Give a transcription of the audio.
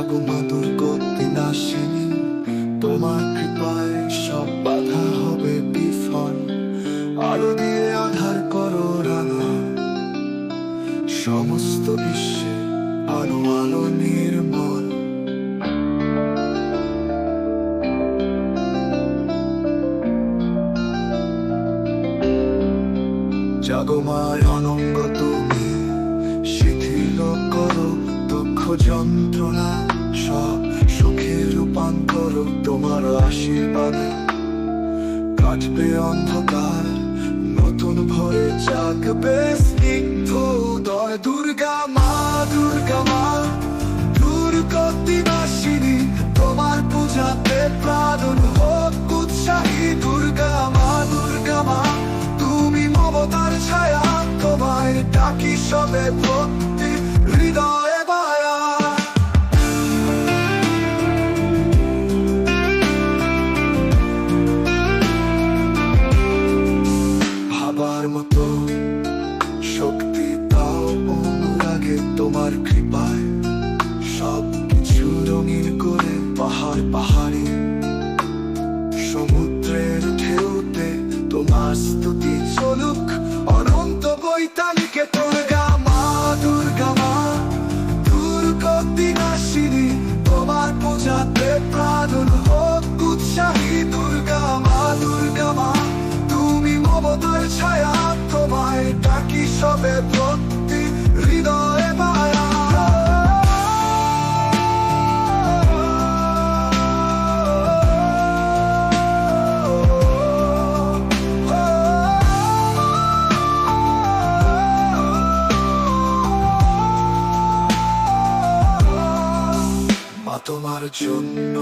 যাবো মা দুর্গতি নাশিনী, তোমার কৃপায় সব বাধা হবে বিফল। আলো দিয়ে আধার করো রাঙা, সমস্ত বিশ্বে আলো আলো নির্মল। জাগমায় অনঙ্গ তুমি, শিথিল করো দুঃখ যন্ত্রণা, সব সুখে রূপান্তর তোমার আশীর্বাদে। কাটবে অন্ধকার, নতুন ভরে জাগবে স্নিগ্ধ উদয়। দুর্গা মা, দুর্গা মা, দুর্গতি নাশিনী, তোমার পূজাতে প্রাণ হোক উৎসাহী। দুর্গা মা, দুর্গা মা, তুমি মমতার ছায়া, তোমায় ডাকি সবে ভক্তি হৃদয়ে মায়া। ভাবার মতো শক্তি দাও অনুরাগে, তোমার কৃপায় সব কিছু রঙিন করে। পাহাড় পাহাড়ে সমুদ্রের ঢেউতে তোমার স্তুতি চলুক অনন্ত বৈতালিকে। দুর্গা মা, দুর্গা মা, দুর্গতি নাশিনী, তোমার পূজাতে প্রাণ হোক উৎসাহী। দুর্গা মা, দুর্গা মা, তুমি মমতার ছায়া, তোমায় ডাকি সবে ভক্তি হৃদয়ে মায়া। মা তোমার জন্য